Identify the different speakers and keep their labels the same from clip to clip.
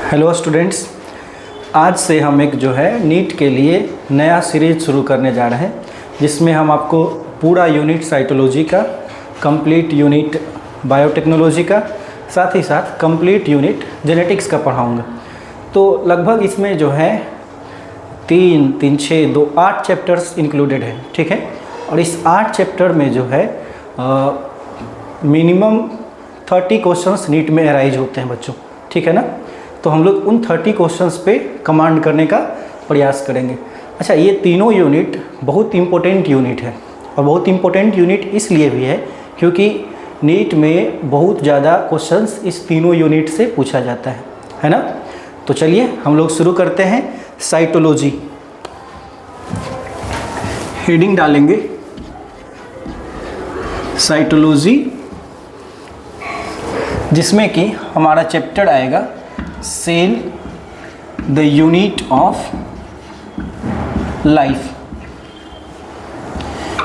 Speaker 1: Hello students, आज से हम एक जो है नीट के लिए नया सीरीज शुरू करने जा रहे हैं, जिसमें हम आपको पूरा यूनिट साइटोलॉजी का, कंप्लीट यूनिट बायोटेक्नोलॉजी का, साथ ही साथ कंप्लीट यूनिट जेनेटिक्स का पढ़ाऊंगा। तो लगभग इसमें जो है 8 चैप्टर्स इंक्लूडेड है, ठीक है। और इस 8 चैप्टर में जो है मिनिमम 30 क्वेश्चंस नीट में अराइज होते हैं बच्चों, ठीक है ना। तो हम लोग उन 30 क्वेश्चंस पे कमांड करने का प्रयास करेंगे। अच्छा, ये तीनों यूनिट बहुत इम्पोर्टेंट यूनिट है, और बहुत इम्पोर्टेंट यूनिट इसलिए भी है क्योंकि नीट में बहुत ज़्यादा क्वेश्चंस इस तीनों यूनिट से पूछा जाता है ना। तो चलिए हम लोग शुरू करते हैं। साइटोलॉजी हेडिंग डालेंगे, साइटोलॉजी, जिसमें कि हमारा चैप्टर आएगा cell the unit of life.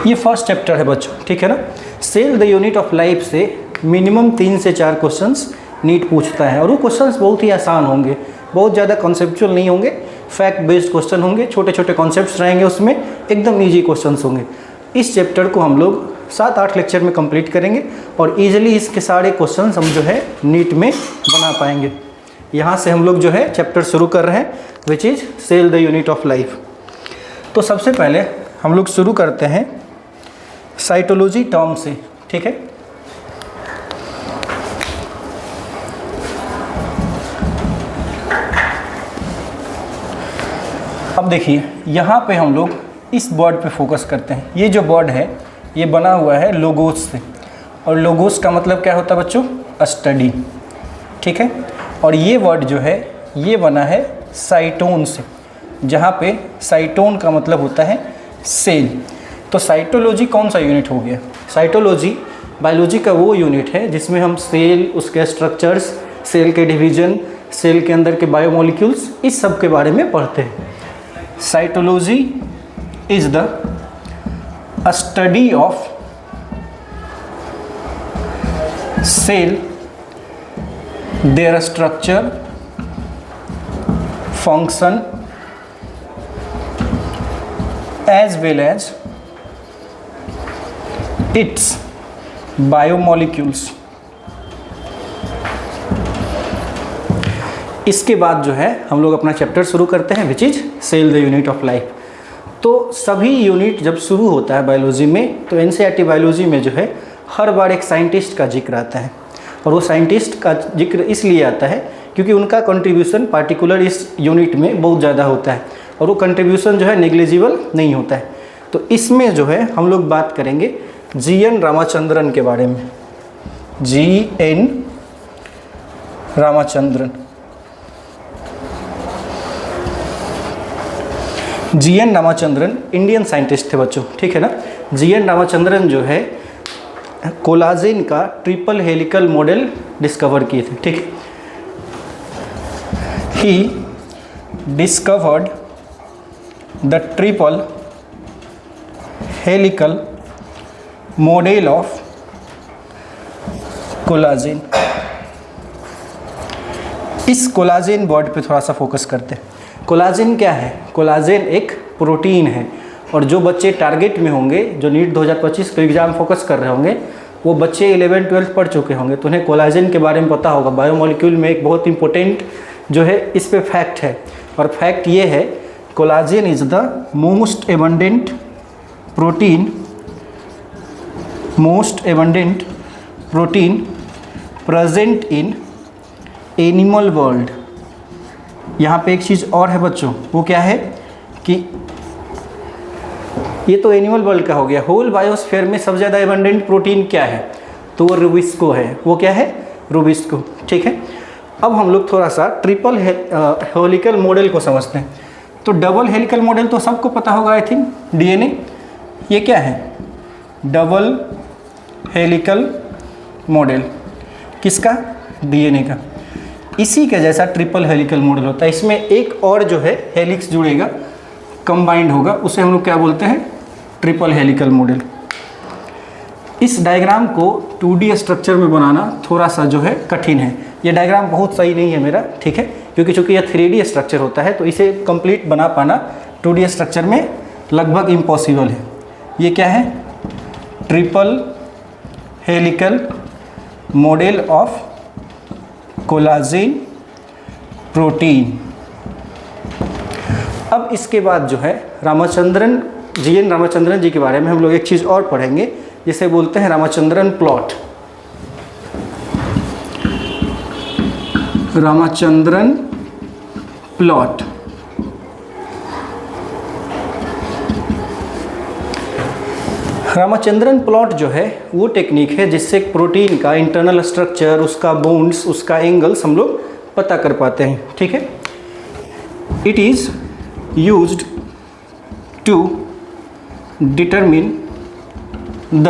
Speaker 1: ये फर्स्ट चैप्टर है बच्चों, ठीक है ना। Cell the unit of life से मिनिमम 3 से 4 क्वेश्चंस नीट पूछता है, और वो क्वेश्चंस बहुत ही आसान होंगे, बहुत ज़्यादा कॉन्सेप्चुअल नहीं होंगे, फैक्ट बेस्ड क्वेश्चन होंगे, छोटे छोटे कॉन्सेप्ट्स रहेंगे उसमें, एकदम ईजी क्वेश्चंस होंगे। इस चैप्टर को हम लोग 7-8 लेक्चर में कंप्लीट करेंगे, और ईजिली इसके सारे क्वेश्चंस हम जो है नीट में बना पाएंगे। यहाँ से हम लोग जो है चैप्टर शुरू कर रहे हैं, which is cell the unit of life. तो सबसे पहले हम लोग शुरू करते हैं साइटोलॉजी टर्म से, ठीक है। अब देखिए, यहाँ पे हम लोग इस वर्ड पे फोकस करते हैं। ये जो वर्ड है ये बना हुआ है लोगोस से, और लोगोस का मतलब क्या होता है बच्चों? स्टडी, ठीक है। और ये वर्ड जो है ये बना है साइटोन से, जहाँ पे साइटोन का मतलब होता है सेल। तो साइटोलॉजी कौन सा यूनिट हो गया? साइटोलॉजी बायोलॉजी का वो यूनिट है जिसमें हम सेल, उसके स्ट्रक्चर्स, सेल के डिवीजन, सेल के अंदर के बायोमोलिक्यूल्स, इस सब के बारे में पढ़ते हैं। Cytology is the study of cell, their structure, function, as well as its biomolecules। इसके बाद जो है हम लोग अपना चैप्टर शुरू करते हैं, which is cell the unit of life. तो सभी यूनिट जब शुरू होता है बायोलॉजी में, तो एनसीईआरटी बायोलॉजी में जो है हर बार एक साइंटिस्ट का जिक्र आता है, और वो साइंटिस्ट का जिक्र इसलिए आता है क्योंकि उनका कंट्रीब्यूशन पार्टिकुलर इस यूनिट में बहुत ज़्यादा होता है, और वो कंट्रीब्यूशन जो है नेग्लिजिबल नहीं होता है। तो इसमें जो है हम लोग बात करेंगे जी.एन. रामाचंद्रन के बारे में। GN. Ramachandran, GN. Ramachandran Indian scientist थे बच्चों, ठीक है ना। जी.एन. रामाचंद्रन जो है कोलाजिन का ट्रिपल हेलिकल मॉडल डिस्कवर किए थे, ठीक है। He discovered the triple helical model of collagen. इस कोलाजिन वर्ड पे थोड़ा सा फोकस करते हैं। कोलाजिन क्या है? कोलाजिन एक प्रोटीन है, और जो बच्चे टारगेट में होंगे, जो नीट 2025 के एग्ज़ाम फोकस कर रहे होंगे, वो बच्चे 11-12 पढ़ चुके होंगे, तो उन्हें कोलाजिन के बारे में पता होगा। बायोमोलिक्यूल में एक बहुत इंपॉर्टेंट जो है इस पे फैक्ट है, और फैक्ट ये है, collagen is the most abundant protein present in animal world. यहाँ पे एक चीज़ और है बच्चों, वो क्या है कि ये तो एनिमल वर्ल्ड का हो गया। होल बायोस्फीयर में सबसे ज़्यादा एबंडेंट प्रोटीन क्या है? तो वो रूबिस्को है। वो क्या है? रूबिस्को, ठीक है। अब हम लोग थोड़ा सा ट्रिपल हेलिकल मॉडल को समझते हैं। तो डबल हेलिकल मॉडल तो सबको पता होगा, आई थिंक, डीएनए। ये क्या है? डबल हेलिकल मॉडल किसका? डीएनए का। इसी के जैसा ट्रिपल हेलिकल मॉडल होता है। इसमें एक और जो है हेलिक्स जुड़ेगा, कंबाइंड होगा, उसे हम लोग क्या बोलते हैं? Triple helical model. इस डायग्राम को 2D स्ट्रक्चर में बनाना थोड़ा सा जो है कठिन है, ये डायग्राम बहुत सही नहीं है मेरा, ठीक है, क्योंकि चूँकि यह 3D स्ट्रक्चर होता है तो इसे कंप्लीट बना पाना 2D स्ट्रक्चर में लगभग इम्पॉसिबल है। ये क्या है? Triple helical model of collagen protein. अब इसके बाद जो है रामचंद्रन GN रामचंद्रन जी के बारे में हम लोग एक चीज़ और पढ़ेंगे जिसे बोलते हैं Ramachandran plot. Ramachandran plot Ramachandran plot जो है वो टेक्निक है जिससे प्रोटीन का इंटरनल स्ट्रक्चर, उसका बॉन्ड्स, उसका एंगल्स हम लोग पता कर पाते हैं, ठीक है। It is used to determine the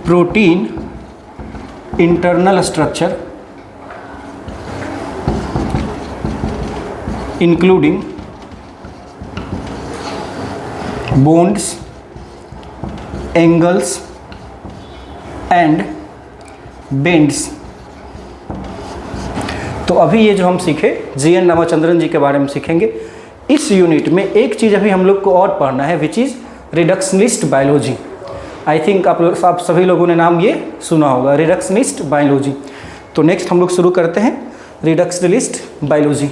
Speaker 1: protein internal structure including bonds, angles and bends। तो अभी ये जो हम सीखे GN रामचंद्रन जी के बारे में सीखेंगे। इस यूनिट में एक चीज़ अभी हम लोग को और पढ़ना है which is reductionist biology. I think आप सभी लोगों ने नाम ये सुना होगा, रिडक्शनिस्ट बायोलॉजी। तो नेक्स्ट हम लोग शुरू करते हैं रिडक्शनिस्ट बायोलॉजी।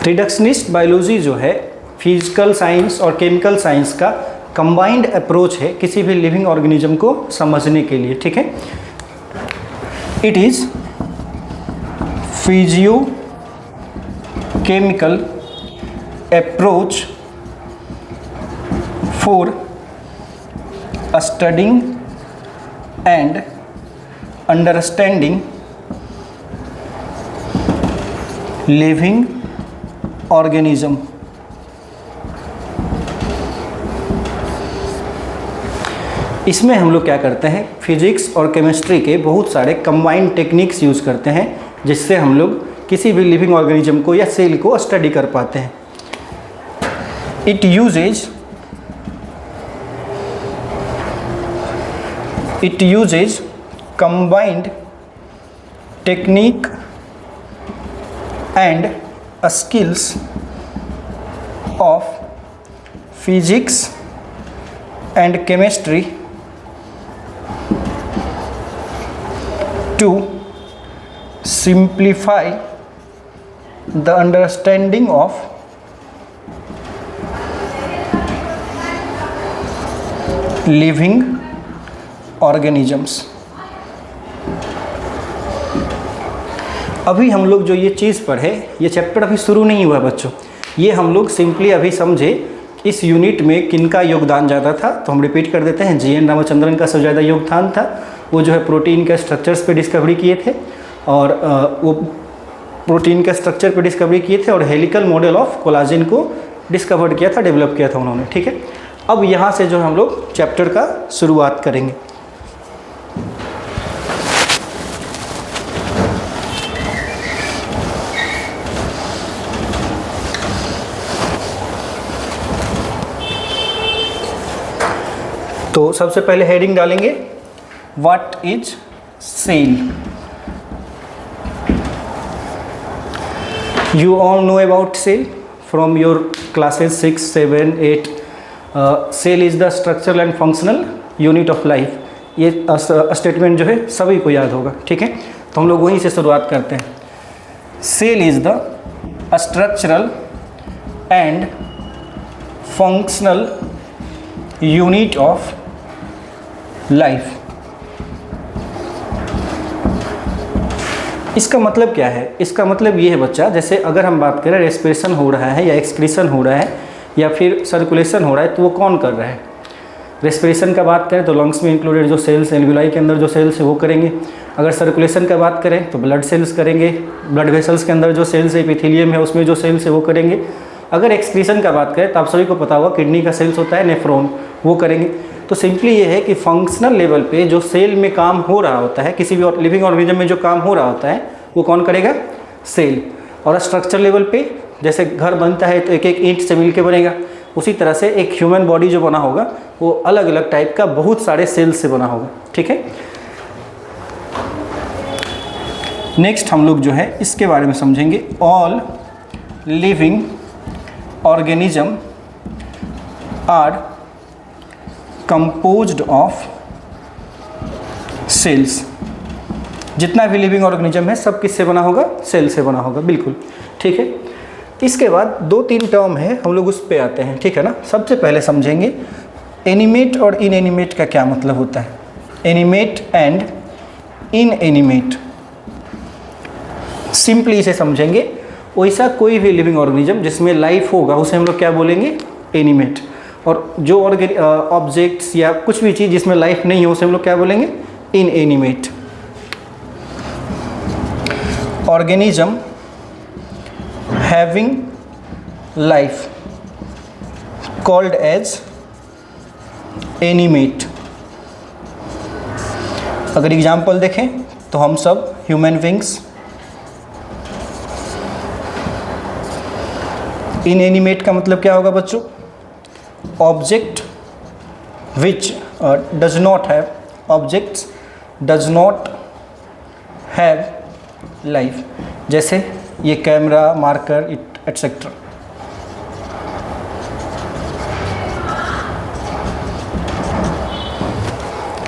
Speaker 1: रिडक्शनिस्ट बायोलॉजी जो है फिजिकल साइंस और केमिकल साइंस का कंबाइंड अप्रोच है किसी भी लिविंग ऑर्गेनिज्म को समझने के लिए, ठीक है। It is physio chemical approach for studying and understanding living organism. इसमें हम लोग क्या करते हैं, फिजिक्स और केमिस्ट्री के बहुत सारे कंबाइंड टेक्निक्स यूज़ करते हैं जिससे हम लोग किसी भी लिविंग ऑर्गेनिज्म को या सेल को स्टडी कर पाते हैं। It uses combined technique and skills of physics and chemistry to simplify the understanding of living organisms। अभी हम लोग जो ये चीज़ पढ़े, ये चैप्टर अभी शुरू नहीं हुआ बच्चों, ये हम लोग सिंपली अभी समझे इस यूनिट में किनका योगदान ज़्यादा था। तो हम रिपीट कर देते हैं, GN रामचंद्रन का सबसे ज़्यादा योगदान था, वो जो है प्रोटीन के स्ट्रक्चर्स पे डिस्कवरी किए थे और वो प्रोटीन के स्ट्रक्चर पे डिस्कवरी किए थे और हेलिकल मॉडल ऑफ कोलाजेन को डिस्कवर किया था, डेवलप किया था उन्होंने, ठीक है। अब यहाँ से जो हम लोग चैप्टर का शुरुआत करेंगे। तो सबसे पहले हेडिंग डालेंगे what is cell. You all know about cell from your classes 6, 7, 8। Cell is the structural and functional unit of life. ये स्टेटमेंट जो है सभी को याद होगा, ठीक है। तो हम लोग वहीं से शुरुआत करते हैं। Cell is the structural and functional unit of life. इसका मतलब क्या है? इसका मतलब ये है बच्चा, जैसे अगर हम बात करें रेस्पिरेशन हो रहा है या एक्सक्रीशन हो रहा है या फिर सर्कुलेशन हो रहा है तो वो कौन कर रहा है? रेस्पिरेशन का बात करें तो लंग्स में इंक्लूडेड जो सेल्स, एल्विलाई के अंदर जो सेल्स है वो करेंगे। अगर सर्कुलेशन का बात करें तो ब्लड सेल्स करेंगे, ब्लड वेसल्स के अंदर जो सेल्स है, एपिथेलियम है उसमें जो सेल्स है वो करेंगे। अगर एक्सक्रीशन का बात करें तो आप सभी को पता होगा किडनी का सेल्स होता है नेफ्रॉन, वो करेंगे। तो सिंपली ये है कि फंक्शनल लेवल पे जो सेल में काम हो रहा होता है, किसी भी लिविंग ऑर्गेनिज्म में जो काम हो रहा होता है वो कौन करेगा? सेल। और स्ट्रक्चर लेवल पे जैसे घर बनता है तो एक एक ईंट से मिल के बनेगा, उसी तरह से एक ह्यूमन बॉडी जो बना होगा वो अलग अलग टाइप का बहुत सारे सेल से बना होगा। ठीक है, नेक्स्ट हम लोग जो है इसके बारे में समझेंगे। All living organism are composed of cells. जितना भी लिविंग ऑर्गेनिज्म है सब किससे बना होगा? सेल से बना होगा, बिल्कुल। ठीक है, इसके बाद 2-3 टर्म है, हम लोग उस पे आते हैं। ठीक है ना, सबसे पहले समझेंगे एनिमेट और इनएनिमेट का क्या मतलब होता है। एनिमेट एंड इनएनिमेट, सिंपली इसे समझेंगे। वैसा कोई भी लिविंग ऑर्गेनिज्म जिसमें लाइफ होगा उसे हम लोग क्या बोलेंगे? एनिमेट। और जो ऑब्जेक्ट्स या कुछ भी चीज़ जिसमें लाइफ नहीं हो उसे हम लोग क्या बोलेंगे? Inanimate. Organism having life called as animate. अगर एग्जाम्पल देखें तो हम सब ह्यूमन बींग्स। इनएनिमेट का मतलब क्या होगा बच्चों? Object which does not have, objects does not have life, जैसे ये कैमरा, मार्कर एटसेट्रा।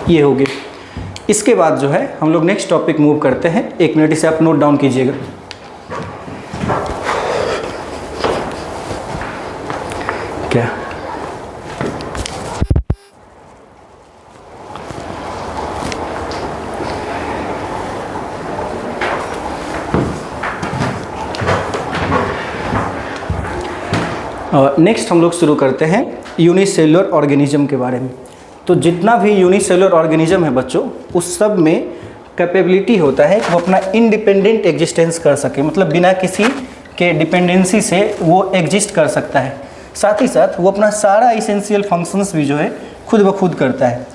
Speaker 1: ये हो गया। इसके बाद जो है हम लोग नेक्स्ट टॉपिक मूव करते हैं। 1 मिनट इसे आप नोट डाउन कीजिएगा। क्या नेक्स्ट हम लोग शुरू करते हैं यूनिसेलुलर ऑर्गेनिज्म के बारे में। तो जितना भी यूनिसेलुलर ऑर्गेनिज्म है बच्चों, उस सब में कैपेबिलिटी होता है कि वो अपना इंडिपेंडेंट एग्जिस्टेंस कर सके, मतलब बिना किसी के डिपेंडेंसी से वो एग्जिस्ट कर सकता है। साथ ही साथ वो अपना सारा इसेंशियल फंक्शंस भी जो है खुद ब खुद करता है।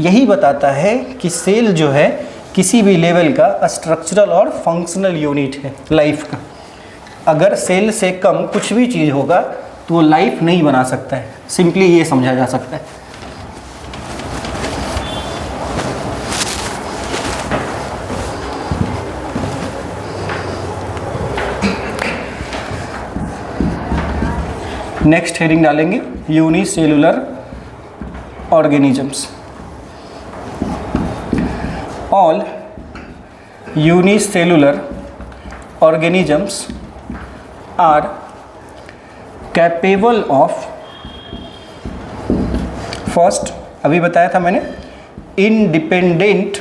Speaker 1: यही बताता है कि सेल जो है किसी भी लेवल का स्ट्रक्चरल और फंक्शनल यूनिट है लाइफ का। अगर सेल से कम कुछ भी चीज़ होगा तो वो लाइफ नहीं बना सकता है, सिंपली ये समझा जा सकता है। नेक्स्ट हेडिंग डालेंगे unicellular organisms. All unicellular organisms are capable of, first अभी बताया था मैंने, independent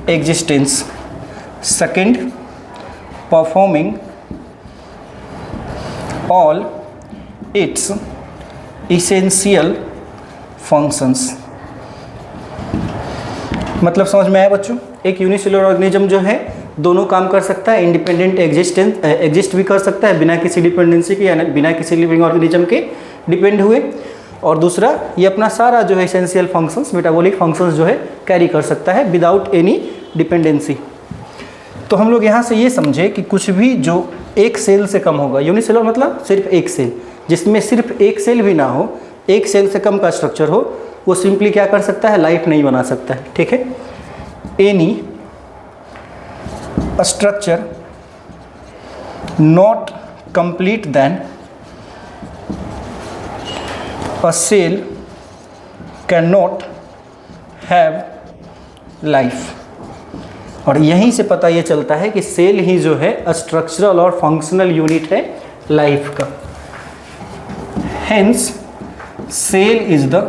Speaker 1: existence, second performing all its essential functions. मतलब समझ में आया बच्चों? एक यूनिसेलुलर ऑर्गेनिज्म जो है दोनों काम कर सकता है, इंडिपेंडेंट एग्जिस्ट भी कर सकता है बिना किसी डिपेंडेंसी के, यानी बिना किसी लिविंग ऑर्गेनिज्म के डिपेंड हुए, और दूसरा ये अपना सारा जो है एसेंशियल फंक्शंस, मेटाबॉलिक फंक्शंस जो है कैरी कर सकता है विदाउट एनी डिपेंडेंसी। तो हम लोग यहाँ से ये समझे कि कुछ भी जो एक सेल से कम होगा, यूनिसेलुलर मतलब सिर्फ एक सेल, जिसमें सिर्फ एक सेल भी ना हो, एक सेल से कम का स्ट्रक्चर हो, वो सिंपली क्या कर सकता है? लाइफ नहीं बना सकता है। ठीक है, any structure not complete then a cell cannot have life। और यहीं से पता ये चलता है कि सेल ही जो है स्ट्रक्चरल और फंक्शनल यूनिट है लाइफ का। Hence cell is the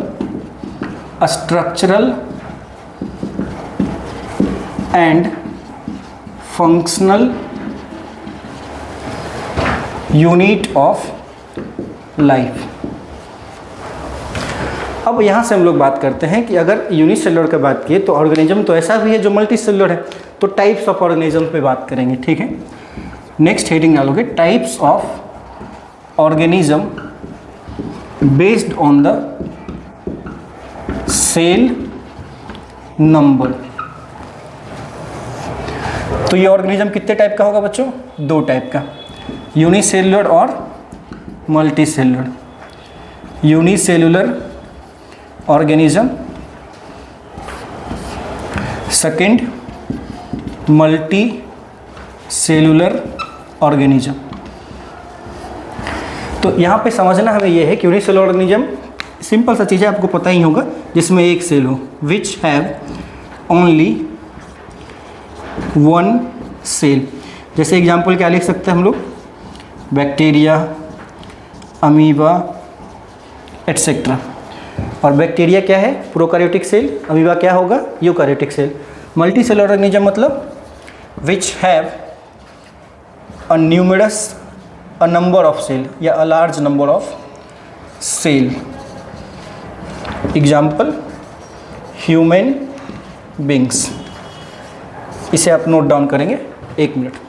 Speaker 1: structural and functional unit of life. अब यहाँ से हम लोग बात करते हैं कि अगर यूनिसेलुलर की बात किए तो ऑर्गेनिज्म तो ऐसा भी है जो मल्टी सेलुलर है, तो टाइप्स ऑफ ऑर्गेनिज्म पे बात करेंगे, ठीक है। नेक्स्ट हेडिंग डालोगे types of organism based on the cell number. तो ये ऑर्गेनिज्म कितने टाइप का होगा बच्चों? 2 टाइप का, यूनिसेलुलर और multi cellular. Unicellular organism, second multi cellular organism. तो यहाँ पे समझना हमें ये है कि यूनिसेलुलर ऑर्गेनिज्म सिंपल सा चीज़ है, आपको पता ही होगा, जिसमें एक सेल हो, विच हैव ओनली 1 सेल। जैसे एग्जाम्पल क्या लिख सकते हैं हम लोग? Bacteria, amoeba etcetera. और बैक्टीरिया क्या है? Prokaryotic cell. अमीबा क्या होगा? Eukaryotic cell. Multi cellular organism मतलब which have a numerous a number of cell या a large number of cell. Example human beings. इसे आप नोट डाउन करेंगे, 1 मिनट।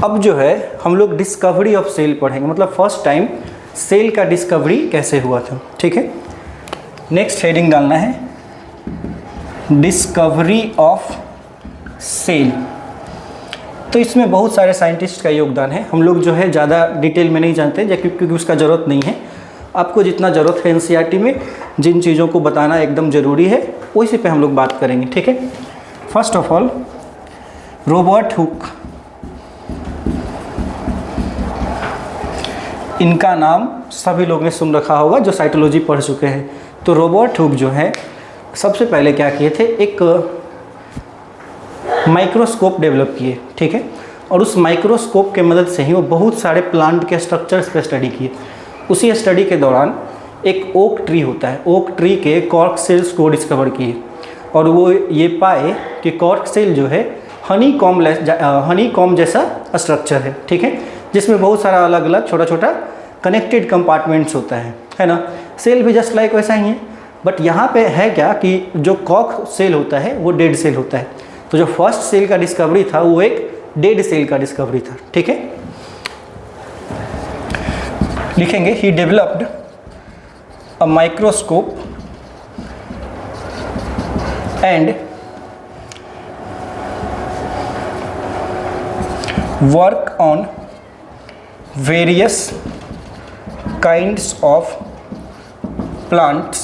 Speaker 1: अब जो है हम लोग डिस्कवरी ऑफ सेल पढ़ेंगे, मतलब फर्स्ट टाइम सेल का डिस्कवरी कैसे हुआ था, ठीक है। नेक्स्ट हेडिंग डालना है डिस्कवरी ऑफ सेल। तो इसमें बहुत सारे साइंटिस्ट का योगदान है, हम लोग जो है ज़्यादा डिटेल में नहीं जानते क्योंकि उसका ज़रूरत नहीं है। आपको जितना ज़रूरत है एनसीईआरटी में जिन चीज़ों को बताना एकदम ज़रूरी है उसी पे हम लोग बात करेंगे, ठीक है। First of all Robert Hooke, इनका नाम सभी लोग ने सुन रखा होगा जो साइटोलॉजी पढ़ चुके हैं। तो रॉबर्ट हुक जो है सबसे पहले क्या किए थे, एक माइक्रोस्कोप डेवलप किए, ठीक है। और उस माइक्रोस्कोप के मदद से ही वो बहुत सारे प्लांट के स्ट्रक्चर्स पे स्टडी किए। उसी स्टडी के दौरान एक ओक ट्री होता है, ओक ट्री के कॉर्क सेल्स को डिस्कवर किए और वो ये पाए कि कॉर्क सेल जो है हनी कॉम जैसा स्ट्रक्चर है, ठीक है, जिसमें बहुत सारा अलग अलग छोटा छोटा कनेक्टेड कंपार्टमेंट्स होता है ना। सेल भी जस्ट लाइक वैसा ही है, बट यहाँ पे है क्या कि जो कॉर्क सेल होता है वो डेड सेल होता है। तो जो फर्स्ट सेल का डिस्कवरी था वो एक डेड सेल का डिस्कवरी था, ठीक है। लिखेंगे he developed a microscope and work on various kinds of plants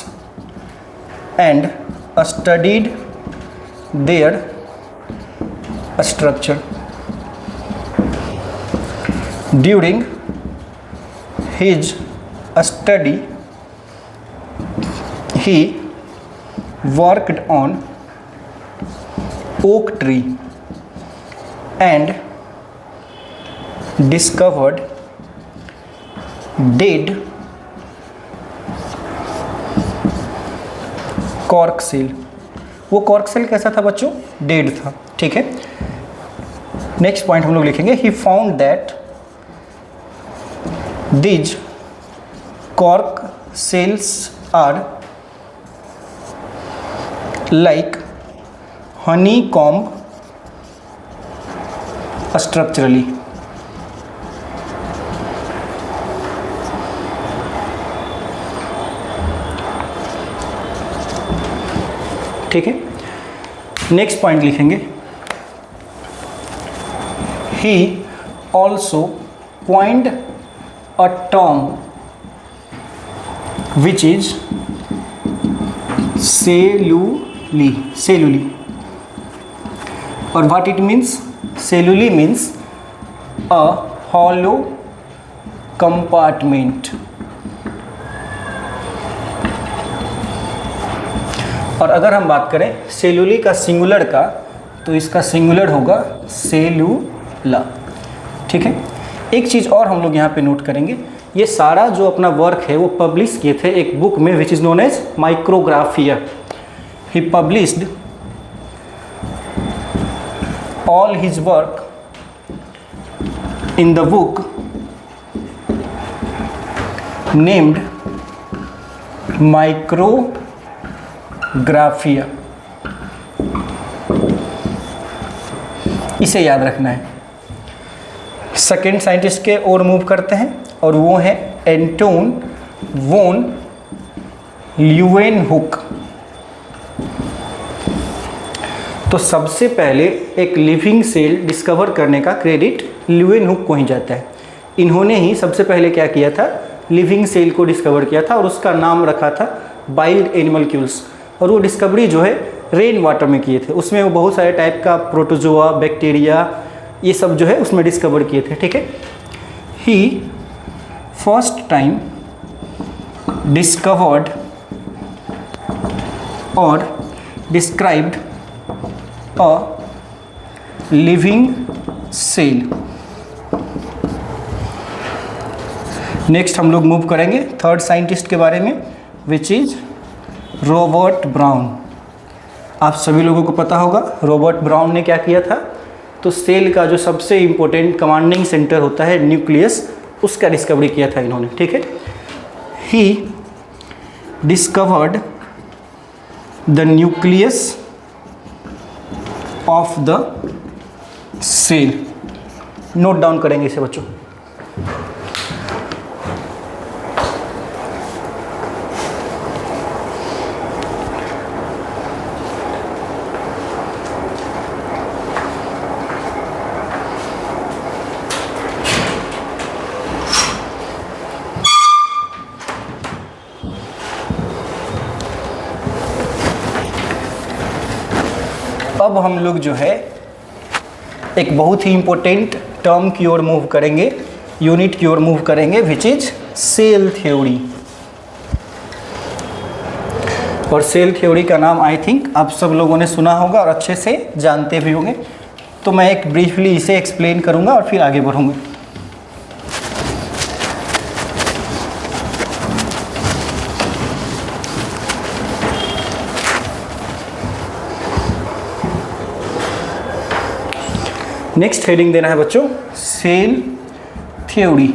Speaker 1: and studied their structure. During his study, he worked on oak tree and discovered dead cork cell. वो cork cell कैसा था बच्चों? Dead था, ठीक है। Next point हम लोग लिखेंगे he found that these cork cells are like honey comb structurally. ठीक है। नेक्स्ट पॉइंट लिखेंगे he also point a term which is cellulae. और what it means? Cellulae means a hollow compartment. और अगर हम बात करें सेलुली का सिंगुलर का, तो इसका सिंगुलर होगा सेलुला। ठीक है, एक चीज़ और हम लोग यहाँ पे नोट करेंगे, ये सारा जो अपना वर्क है वो पब्लिश किए थे एक बुक में which is known as Micrographia. He published all his work in the book named Micrographia। इसे याद रखना है। सेकेंड साइंटिस्ट के ओर मूव करते हैं और वो है एंटोन वोन ल्यूवेनहुक। तो सबसे पहले एक लिविंग सेल डिस्कवर करने का क्रेडिट ल्यूवेनहुक को ही जाता है। इन्होंने ही सबसे पहले क्या किया था, लिविंग सेल को डिस्कवर किया था और उसका नाम रखा था वाइल्ड एनिमलक्यूल्स। और वो डिस्कवरी जो है रेन वाटर में किए थे। उसमें वो बहुत सारे टाइप का प्रोटोजोआ, बैक्टीरिया, ये सब जो है उसमें डिस्कवर किए थे। ठीक है, ही फर्स्ट टाइम डिस्कवर्ड और described a living cell. Next हम लोग मूव करेंगे थर्ड साइंटिस्ट के बारे में विच इज रॉबर्ट ब्राउन। आप सभी लोगों को पता होगा रॉबर्ट ब्राउन ने क्या किया था, तो सेल का जो सबसे इम्पोर्टेंट कमांडिंग सेंटर होता है न्यूक्लियस, उसका डिस्कवरी किया था इन्होंने। ठीक है, he discovered the nucleus of the cell. Note down करेंगे इसे बच्चों। अब हम लोग जो है एक बहुत ही इम्पोर्टेंट टर्म की ओर मूव करेंगे, यूनिट की ओर मूव करेंगे विच इज सेल थ्योरी। और सेल थ्योरी का नाम आई थिंक आप सब लोगों ने सुना होगा और अच्छे से जानते भी होंगे। तो मैं एक ब्रीफली इसे एक्सप्लेन करूंगा और फिर आगे बढ़ूंगा। नेक्स्ट हेडिंग देना है बच्चों सेल थ्योरी।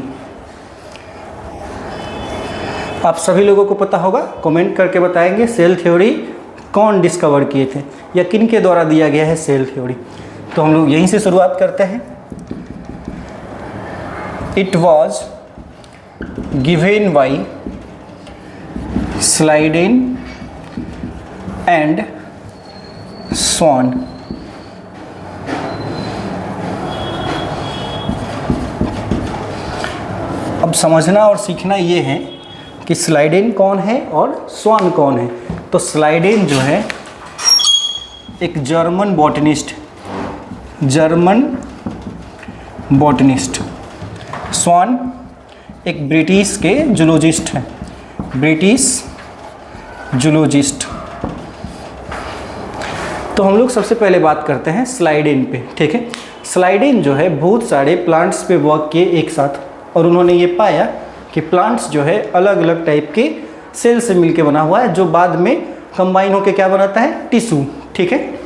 Speaker 1: आप सभी लोगों को पता होगा, कमेंट करके बताएंगे सेल थ्योरी कौन डिस्कवर किए थे या किन के द्वारा दिया गया है सेल थ्योरी। तो हम लोग यहीं से शुरुआत करते हैं। It was given by Schleiden and Schwann. अब समझना और सीखना ये है कि स्लाइडेन कौन है और स्वान कौन है। तो स्लाइडेन जो है एक जर्मन बॉटनिस्ट, स्वान एक ब्रिटिश के जूलॉजिस्ट हैं, ब्रिटिश जूलॉजिस्ट। तो हम लोग सबसे पहले बात करते हैं स्लाइडेन पे। ठीक है, स्लाइडेन जो है बहुत सारे प्लांट्स पे वर्क किए एक साथ और उन्होंने ये पाया कि प्लांट्स जो है अलग अलग टाइप के सेल से मिलके बना हुआ है जो बाद में कंबाइन होकर क्या बनाता है, टिश्यू। ठीक है,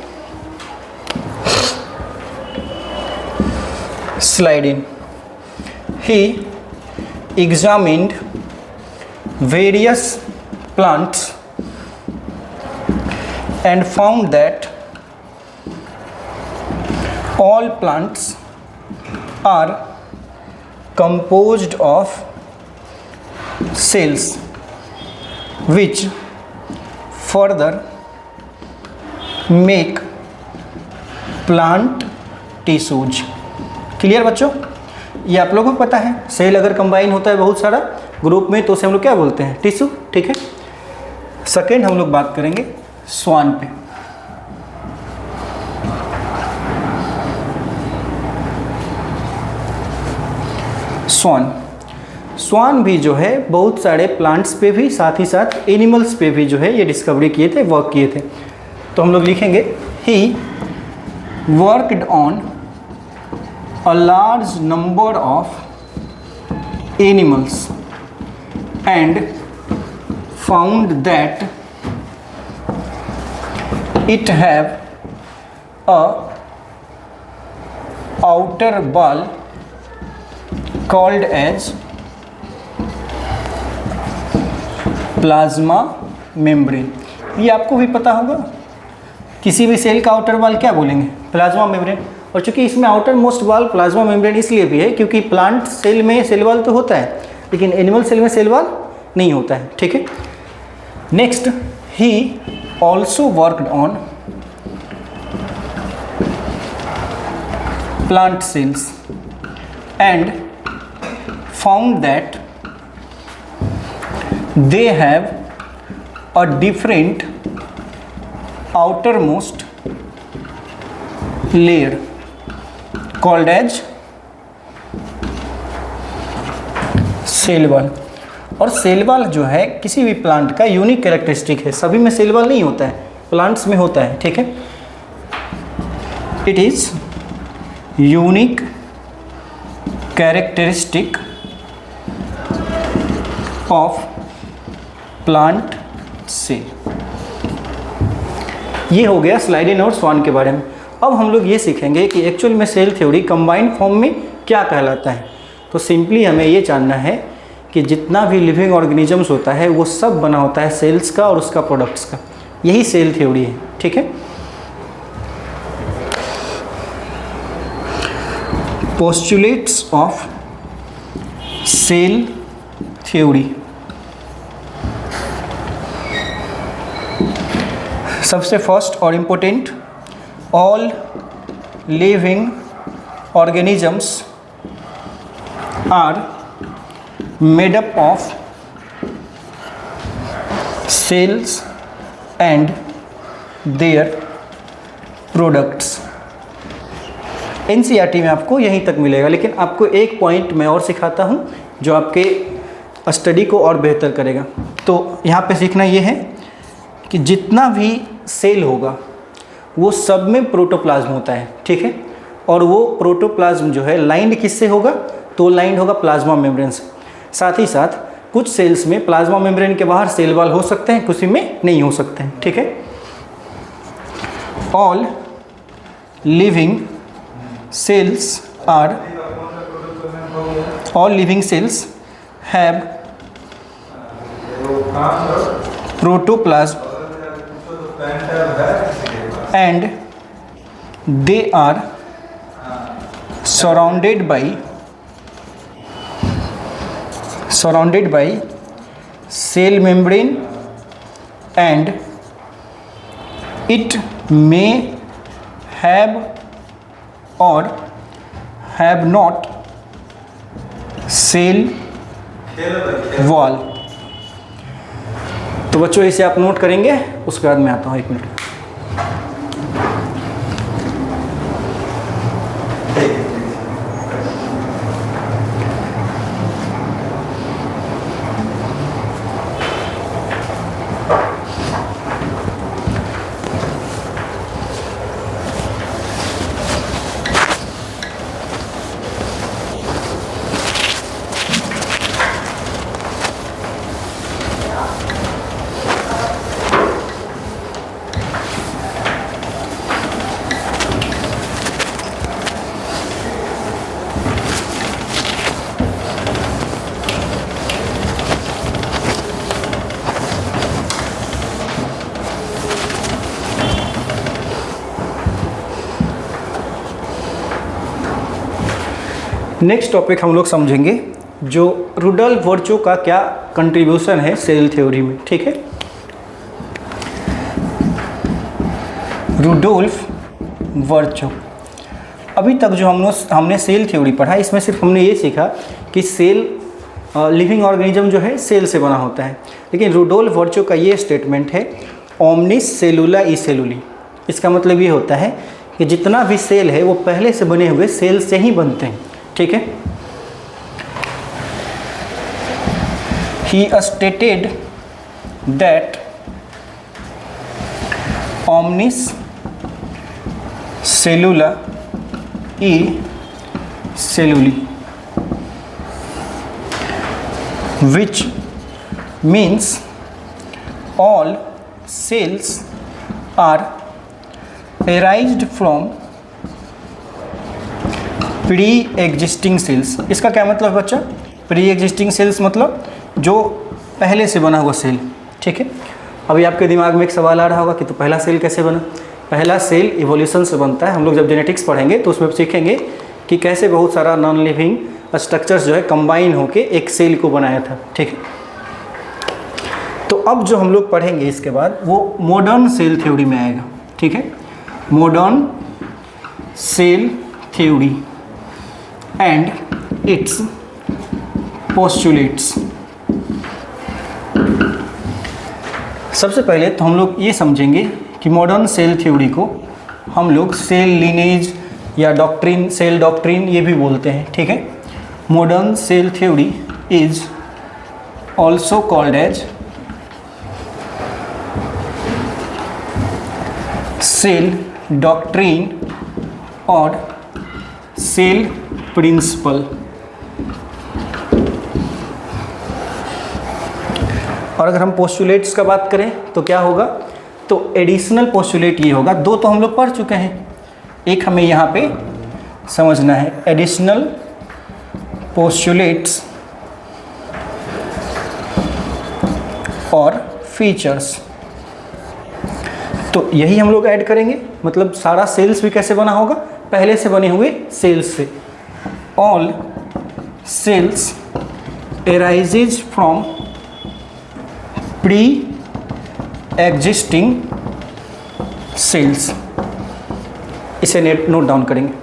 Speaker 1: Schleiden he examined various plants and found that all plants are composed of cells which further make plant tissues। Clear बच्चों, ये आप लोगों को पता है सेल अगर कंबाइन होता है बहुत सारा ग्रुप में, तो उसे हम लोग क्या बोलते हैं, टिश्यू। ठीक है। सेकेंड हम लोग बात करेंगे स्वान पे। स्वान भी जो है बहुत सारे प्लांट्स पे भी, साथ ही साथ एनिमल्स पे भी जो है ये डिस्कवरी किए थे, वर्क किए थे। तो हम लोग लिखेंगे he worked on a large number of animals and found that it have a outer ball called as plasma membrane. ये आपको भी पता होगा, किसी भी सेल का आउटर वॉल क्या बोलेंगे, प्लाज्मा मेम्ब्रेन। और चूंकि इसमें outer most wall plasma membrane इसलिए भी है क्योंकि प्लांट सेल में सेल वॉल तो होता है, लेकिन एनिमल सेल में सेल वॉल नहीं होता है। ठीक है। Next, he also worked on plant cells and found that they have a different outermost layer called as cell wall. और सेल वॉल जो है किसी भी प्लांट का यूनिक कैरेक्टरिस्टिक है, सभी में सेल वॉल नहीं होता है, प्लांट्स में होता है। ठीक है। It is unique characteristic of plant cell. ये हो गया स्लाइडेन और स्वान के बारे में। अब हम लोग ये सीखेंगे कि एक्चुअल में सेल थ्योरी कंबाइंड फॉर्म में क्या कहलाता है। तो सिंपली हमें ये जानना है कि जितना भी लिविंग ऑर्गेनिजम्स होता है वो सब बना होता है सेल्स का और उसका प्रोडक्ट्स का, यही सेल थ्योरी है। ठीक है। Postulates of cell theory. सबसे फर्स्ट और important, all living organisms are made up of cells and their products. NCERT में आपको यहीं तक मिलेगा, लेकिन आपको एक पॉइंट मैं और सिखाता हूँ जो आपके स्टडी को और बेहतर करेगा। तो यहाँ पे सीखना ये है कि जितना भी सेल होगा वो सब में प्रोटोप्लाज्म होता है। ठीक है। और वो प्रोटोप्लाज्म जो है लाइंड किससे होगा, तो लाइंड होगा प्लाज्मा मेम्ब्रेन से। साथ ही साथ कुछ सेल्स में प्लाज्मा मेम्ब्रेन के बाहर सेल वॉल हो सकते हैं, कुछ में नहीं हो सकते हैं। ठीक है। All living cells are, all living cells have protoplasm and they are surrounded by cell membrane and it may have or have not cell wall. तो बच्चों इसे आप नोट करेंगे, उसके बाद मैं आता हूँ, एक मिनट। नेक्स्ट टॉपिक हम लोग समझेंगे जो रुडोल्फ वर्चो का क्या कंट्रीब्यूशन है सेल थ्योरी में। ठीक है। रुडोल्फ वर्चो, अभी तक जो हमने सेल थ्योरी पढ़ा, इसमें सिर्फ हमने ये सीखा कि सेल लिविंग ऑर्गेनिज्म जो है सेल से बना होता है। लेकिन रुडोल्फ वर्चो का ये स्टेटमेंट है ओमनिस सेलुला ई सेलुली। इसका मतलब ये होता है कि जितना भी सेल है वो पहले से बने हुए सेल से ही बनते हैं। ठीक है। He stated that omnis cellula e cellula which means all cells are arised from pre-existing cells। इसका क्या मतलब बच्चा? pre-existing cells मतलब जो पहले से बना हुआ सेल। ठीक है। अभी आपके दिमाग में एक सवाल आ रहा होगा कि तो पहला सेल कैसे बना? पहला सेल इवोल्यूशन से बनता है। हम लोग जब जेनेटिक्स पढ़ेंगे तो उसमें सीखेंगे कि कैसे बहुत सारा नॉन लिविंग स्ट्रक्चर्स जो है कंबाइन होके एक सेल को बनाया था। ठीक है। तो अब जो हम लोग पढ़ेंगे इसके बाद वो मॉडर्न सेल थ्योरी में आएगा। ठीक है। Modern cell theory and its postulates. सबसे पहले तो हम लोग ये समझेंगे कि मॉडर्न सेल थ्योरी को हम लोग सेल लीनेज या डॉक्ट्रिन, सेल डॉक्ट्रिन ये भी बोलते हैं। ठीक है। Modern cell theory is also called as cell doctrine और सेल प्रिंसिपल। और अगर हम पोस्टुलेट्स का बात करें तो क्या होगा? तो एडिशनल पोस्टुलेट ये होगा। दो तो हम लोग पढ़ चुके हैं, एक हमें यहाँ पे समझना है एडिशनल पोस्टुलेट्स और फीचर्स। तो यही हम लोग ऐड करेंगे। मतलब सारा सेल्स भी कैसे बना होगा? पहले से बने हुए सेल्स से। All cells arises from pre existing cells. इसे नोट डाउन करेंगे।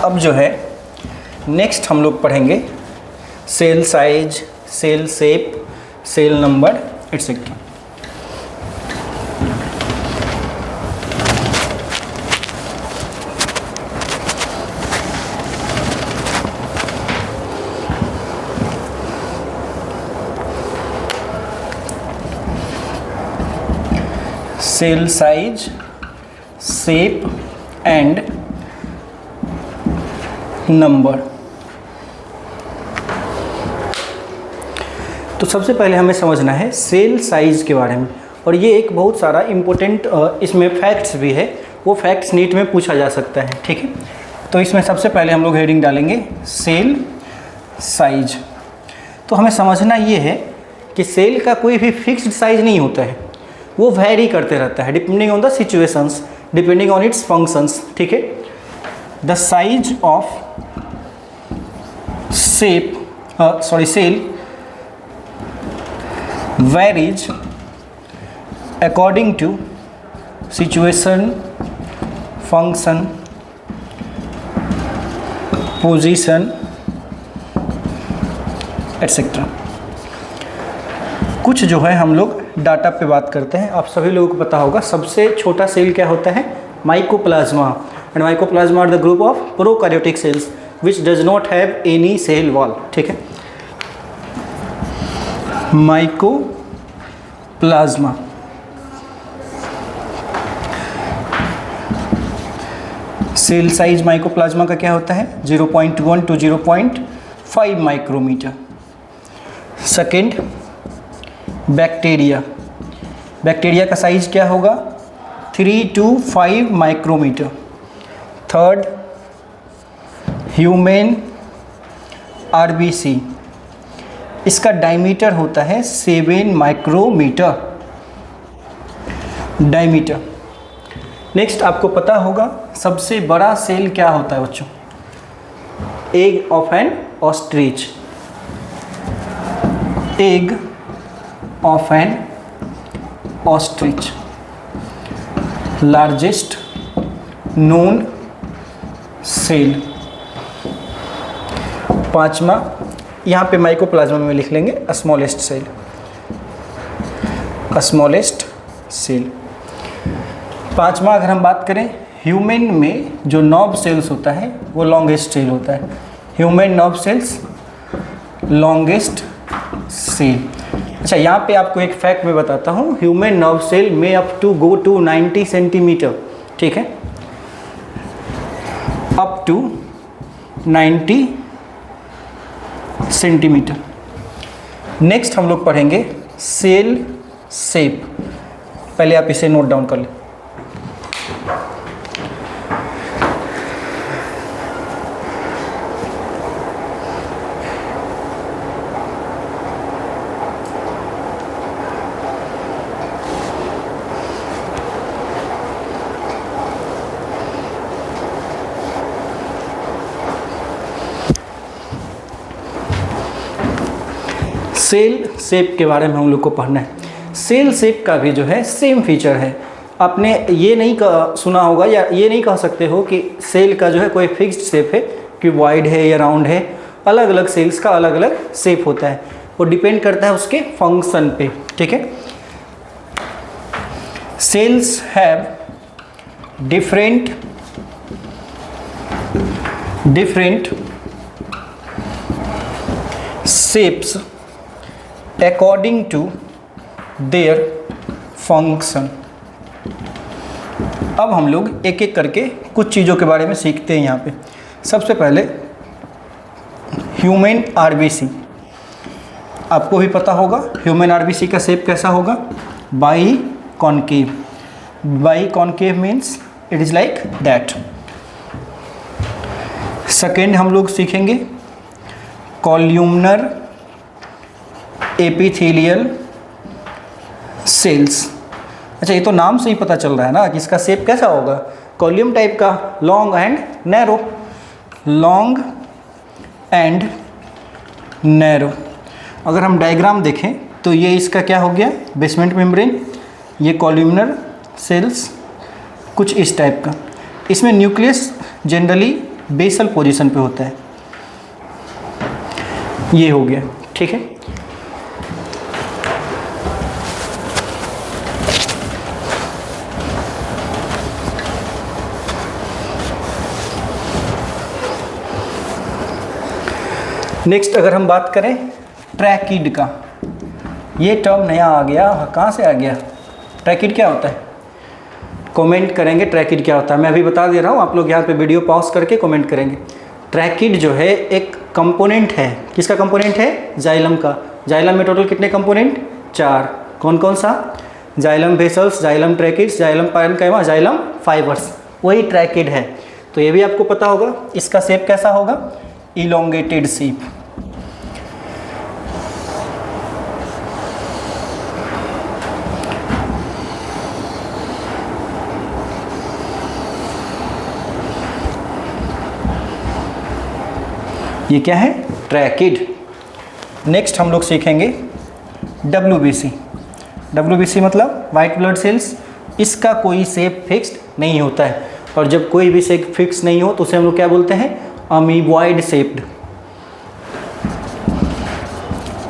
Speaker 1: अब जो है नेक्स्ट हम लोग पढ़ेंगे cell size, cell shape, cell number etcetera. Cell size, shape and number. तो सबसे पहले हमें समझना है सेल साइज के बारे में। और ये एक बहुत सारा इम्पोर्टेंट इसमें फैक्ट्स भी है, वो फैक्ट्स नीट में पूछा जा सकता है। ठीक है। तो इसमें सबसे पहले हम लोग हेडिंग डालेंगे सेल साइज। तो हमें समझना ये है कि सेल का कोई भी फिक्स्ड साइज नहीं होता है, वो वैरी करते रहता है depending on the situations, depending on its functions. ठीक है। The size of cell varies according to situation, function, position, etc. कुछ जो है हम लोग डाटा पे बात करते हैं। आप सभी लोगों को पता होगा सबसे छोटा सेल क्या होता है? Mycoplasma. And mycoplasma are the group of prokaryotic cells which does not have any cell wall। ठीक है। माइकोप्लाज्मा सेल साइज माइकोप्लाज्मा का क्या होता है? 0.1 to 0.5 micrometre. Second, bacteria. Bacteria का साइज क्या होगा? 3 to 5 micrometre. Third, human RBC, इसका डायमीटर होता है 7 माइक्रोमीटर। डायमीटर। नेक्स्ट आपको पता होगा सबसे बड़ा सेल क्या होता है बच्चों? Egg of an ostrich. Egg of an ostrich, largest known cell. पांचवा यहाँ पे माइकोप्लाज्मा में लिख लेंगे स्मॉलेस्ट सेल, स्मॉलेस्ट सेल। पांचवा अगर हम बात करें ह्यूमन में जो नर्व सेल्स होता है वो लॉन्गेस्ट सेल होता है। Human nerve cells longest cell. अच्छा, यहाँ पे आपको एक फैक्ट मैं बताता हूँ, ह्यूमन नर्व सेल में up to go to 90 centimetre, ठीक है, अप टू 90 सेंटीमीटर। नेक्स्ट हम लोग पढ़ेंगे सेल शेप। पहले आप इसे नोट डाउन कर लें। सेल शेप के बारे में हम लोग को पढ़ना है। सेल शेप का भी जो है सेम फीचर है। आपने ये नहीं सुना होगा या ये नहीं कह सकते हो कि सेल का जो है कोई फिक्स्ड शेप है कि वाइड है या राउंड है। अलग अलग सेल्स का अलग अलग शेप होता है, वो डिपेंड करता है उसके फंक्शन पे, ठीक है। Cells have different shapes according to their function। अब हम लोग एक एक करके कुछ चीज़ों के बारे में सीखते हैं यहाँ पे। सबसे पहले ह्यूमन आरबीसी, आपको भी पता होगा ह्यूमन आरबीसी का शेप कैसा होगा, by concave. By concave means it is like that. Second हम लोग सीखेंगे कॉल्यूमनर एपिथेलियल सेल्स। अच्छा, ये तो नाम से ही पता चल रहा है ना कि इसका शेप कैसा होगा, कॉल्यूम टाइप का, long and narrow, long and narrow. अगर हम डायग्राम देखें तो ये इसका क्या हो गया, बेसमेंट मेम्ब्रेन, ये कॉल्यूमनर सेल्स कुछ इस टाइप का। इसमें न्यूक्लियस जनरली बेसल पोजीशन पे होता है, ये हो गया, ठीक है। नेक्स्ट अगर हम बात करें ट्रैकिड का, ये टर्म नया आ गया, कहाँ से आ गया? ट्रैकिड क्या होता है? कमेंट करेंगे ट्रैकिड क्या होता है। मैं अभी बता दे रहा हूँ, आप लोग यहाँ पे वीडियो पॉज करके कमेंट करेंगे। ट्रैकिड जो है एक कंपोनेंट है, किसका कंपोनेंट है? जाइलम का। जाइलम में टोटल कितने कंपोनेंट? 4। कौन कौन सा? Xylem vessels, xylem tracheids, xylem parenchyma, xylem fibres, वही ट्रैकिड है। तो ये भी आपको पता होगा। इसका शेप कैसा होगा? Elongated shape. ये क्या है? ट्रैकिड। नेक्स्ट हम लोग सीखेंगे WBC। WBC मतलब वाइट ब्लड सेल्स। इसका कोई शेप फिक्स्ड नहीं होता है, और जब कोई भी शेप फिक्स नहीं हो तो उसे हम लोग क्या बोलते हैं? Amoeboid shaped.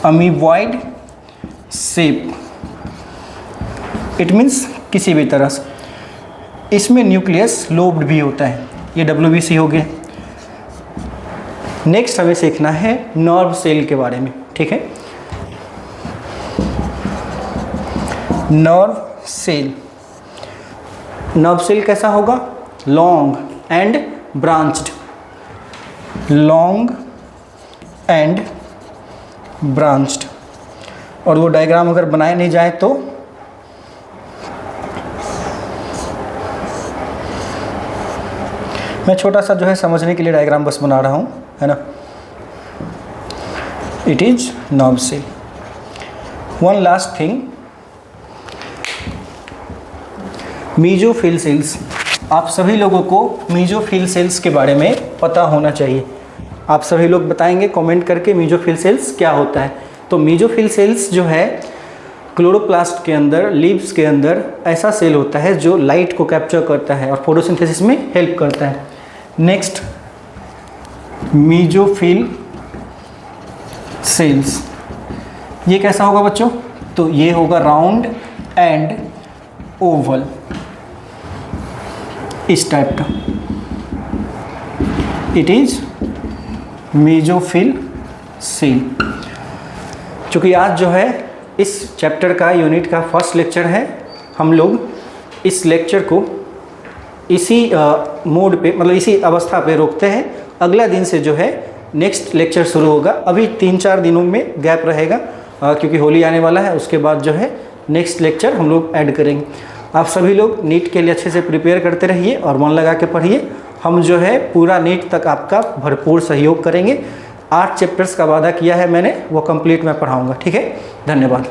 Speaker 1: Amoeboid shape, it means किसी भी तरह से। इसमें न्यूक्लियस लोब्ड भी होता है। ये WBC हो गया। नेक्स्ट हमें सीखना है नर्व सेल के बारे में, ठीक है। Nerve cell. नर्व सेल कैसा होगा? Long and branched, long and branched. और वो डायग्राम अगर बनाए नहीं जाए तो मैं छोटा सा जो है समझने के लिए डायग्राम बस बना रहा हूँ, है ना। It is nerve cell. One last thing, mesophyll cells, आप सभी लोगों को मीजोफिल सेल्स के बारे में पता होना चाहिए। आप सभी लोग बताएंगे कमेंट करके मीजोफिल सेल्स क्या होता है। तो मीजोफिल सेल्स जो है क्लोरोप्लास्ट के अंदर, लीव्स के अंदर ऐसा सेल होता है जो लाइट को कैप्चर करता है और फोटोसिंथेसिस में हेल्प करता है। नेक्स्ट, मीजोफिल सेल्स ये कैसा होगा बच्चों? तो ये होगा राउंड एंड ओवल, इस टाइप का। It is mesophyll cell. चूँकि आज जो है इस चैप्टर का, यूनिट का फर्स्ट लेक्चर है, हम लोग इस लेक्चर को इसी मोड पे, मतलब इसी अवस्था पे रोकते हैं। अगला दिन से जो है नेक्स्ट लेक्चर शुरू होगा। अभी 3-4 दिनों में गैप रहेगा क्योंकि होली आने वाला है। उसके बाद जो है नेक्स्ट लेक्चर हम लोग ऐड करेंगे। आप सभी लोग नीट के लिए अच्छे से प्रिपेयर करते रहिए और मन लगा के पढ़िए। हम जो है पूरा नीट तक आपका भरपूर सहयोग करेंगे। 8 चैप्टर्स का वादा किया है मैंने, वो कंप्लीट मैं पढ़ाऊँगा। ठीक है, धन्यवाद।